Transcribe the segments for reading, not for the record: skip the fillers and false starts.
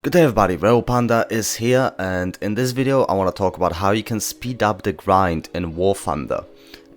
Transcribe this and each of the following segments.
Good day everybody, Rebel Panda is here, and in this video I want to talk about how you can speed up the grind in War Thunder.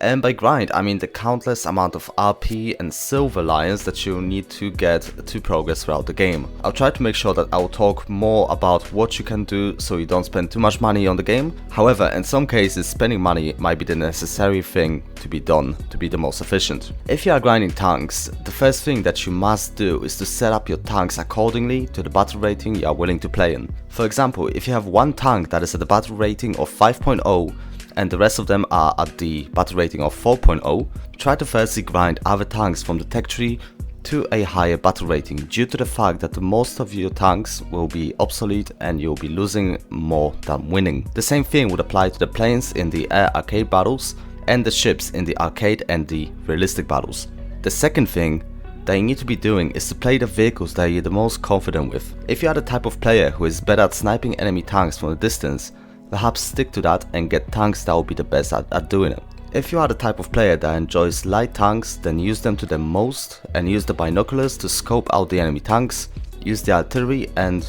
And by grind I mean the countless amount of RP and silver lions that you need to get to progress throughout the game. I'll try to make sure that I will talk more about what you can do so you don't spend too much money on the game. However, in some cases spending money might be the necessary thing to be done to be the most efficient. If you are grinding tanks, the first thing that you must do is to set up your tanks accordingly to the battle rating you are willing to play in. For example, if you have one tank that is at the battle rating of 5.0 and the rest of them are at the battle rating of 4.0, try to firstly grind other tanks from the tech tree to a higher battle rating, due to the fact that most of your tanks will be obsolete and you'll be losing more than winning. The same thing would apply to the planes in the air arcade battles and the ships in the arcade and the realistic battles. The second thing that you need to be doing is to play the vehicles that you're the most confident with. If you are the type of player who is better at sniping enemy tanks from a distance, perhaps stick to that and get tanks that will be the best at doing it. If you are the type of player that enjoys light tanks, then use them to the most and use the binoculars to scope out the enemy tanks, use the artillery and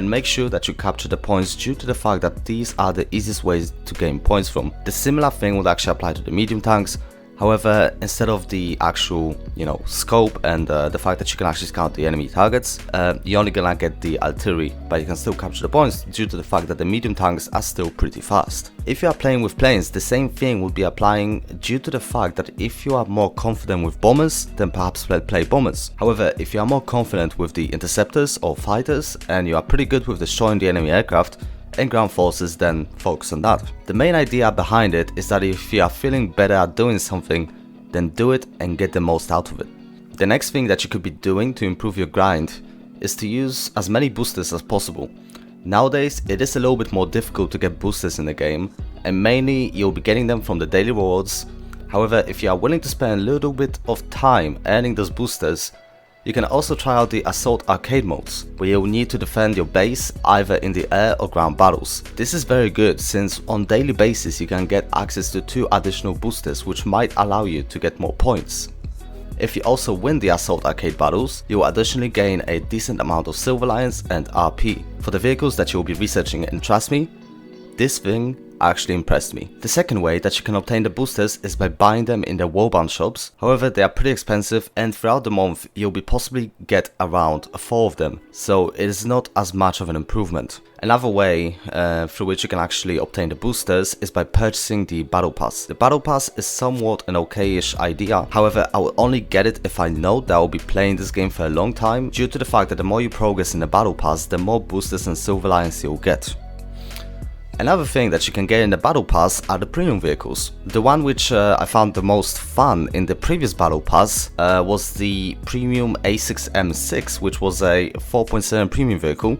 make sure that you capture the points, due to the fact that these are the easiest ways to gain points from. The similar thing would actually apply to the medium tanks. However, instead of the actual, scope and the fact that you can actually scout the enemy targets, you're only gonna get the artillery, but you can still capture the points due to the fact that the medium tanks are still pretty fast. If you are playing with planes, the same thing would be applying, due to the fact that if you are more confident with bombers, then perhaps play bombers. However, if you are more confident with the interceptors or fighters and you are pretty good with destroying the enemy aircraft and ground forces, then focus on that. The main idea behind it is that if you are feeling better at doing something, then do it and get the most out of it. The next thing that you could be doing to improve your grind is to use as many boosters as possible. Nowadays it is a little bit more difficult to get boosters in the game, and mainly you'll be getting them from the daily rewards. However, if you are willing to spend a little bit of time earning those boosters, you can also try out the Assault Arcade modes, where you'll need to defend your base either in the air or ground battles. This is very good, since on daily basis you can get access to 2 additional boosters which might allow you to get more points. If you also win the Assault Arcade battles, you will additionally gain a decent amount of Silver Lions and RP for the vehicles that you will be researching, and trust me, this thing actually impressed me. The second way that you can obtain the boosters is by buying them in the wallbound shops. However, they are pretty expensive, and throughout the month you'll be possibly get around 4 of them, so it is not as much of an improvement. Another way through which you can actually obtain the boosters is by purchasing the battle pass. The battle pass is somewhat an okayish idea, however I will only get it if I know that I will be playing this game for a long time, due to the fact that the more you progress in the battle pass, the more boosters and silver lions you'll get. Another thing that you can get in the battle pass are the premium vehicles. The one which I found the most fun in the previous battle pass was the premium A6M6, which was a 4.7 premium vehicle.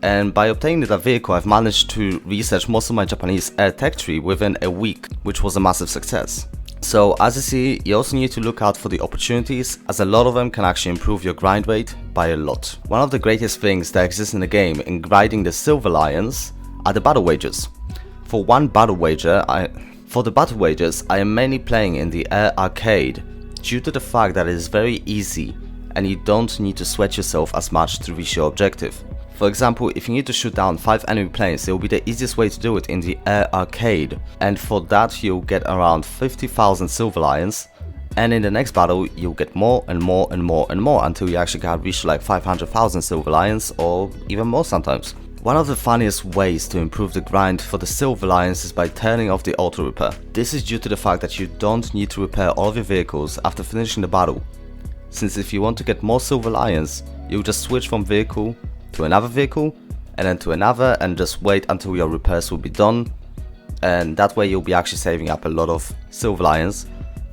And by obtaining that vehicle, I've managed to research most of my Japanese air tech tree within a week, which was a massive success. So as you see, you also need to look out for the opportunities, as a lot of them can actually improve your grind rate by a lot. One of the greatest things that exists in the game in grinding the silver lions are the battle wagers. For the battle wagers, I am mainly playing in the air arcade, due to the fact that it is very easy and you don't need to sweat yourself as much to reach your objective. For example, if you need to shoot down 5 enemy planes, it will be the easiest way to do it in the air arcade, and for that you'll get around 50,000 silver lions, and in the next battle you'll get more and more and more and more until you actually can reach like 500,000 silver lions, or even more sometimes. One of the funniest ways to improve the grind for the silver lions is by turning off the auto repair. This is due to the fact that you don't need to repair all of your vehicles after finishing the battle, since if you want to get more silver lions, you'll just switch from vehicle to another vehicle and then to another and just wait until your repairs will be done, and that way you'll be actually saving up a lot of silver lions,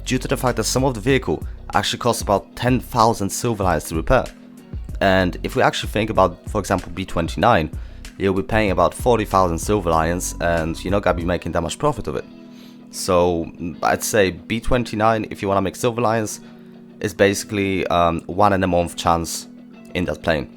due to the fact that some of the vehicle actually costs about 10,000 silver lions to repair. And if we actually think about, for example, B29, you'll be paying about 40,000 silver lions and you're not gonna be making that much profit of it. So I'd say B29, if you wanna make silver lions, is basically 1 in a month chance in that plane.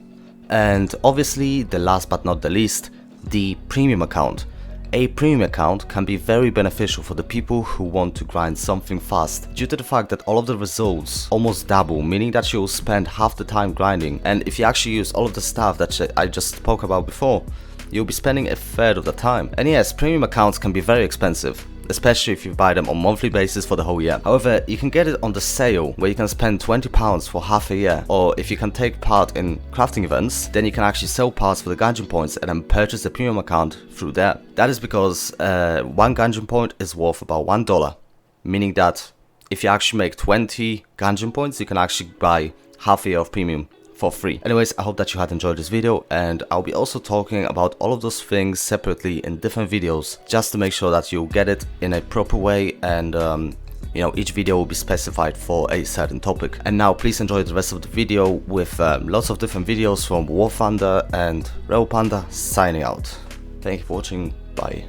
And obviously, the last but not the least, the premium account. A premium account can be very beneficial for the people who want to grind something fast, due to the fact that all of the results almost double, meaning that you'll spend half the time grinding, and if you actually use all of the stuff that I just spoke about before, you'll be spending a third of the time. And yes, premium accounts can be very expensive, especially if you buy them on a monthly basis for the whole year. However, you can get it on the sale where you can spend £20 for half a year, or if you can take part in crafting events, then you can actually sell parts for the Gungeon points and then purchase the premium account through there. That is because one Gungeon point is worth about $1, meaning that if you actually make 20 Gungeon points, you can actually buy half a year of premium for free. Anyways, I hope that you had enjoyed this video, and I'll be also talking about all of those things separately in different videos, just to make sure that you get it in a proper way, and you know, each video will be specified for a certain topic. And now please enjoy the rest of the video with lots of different videos from War Thunder and Rebel Panda signing out. Thank you for watching, bye.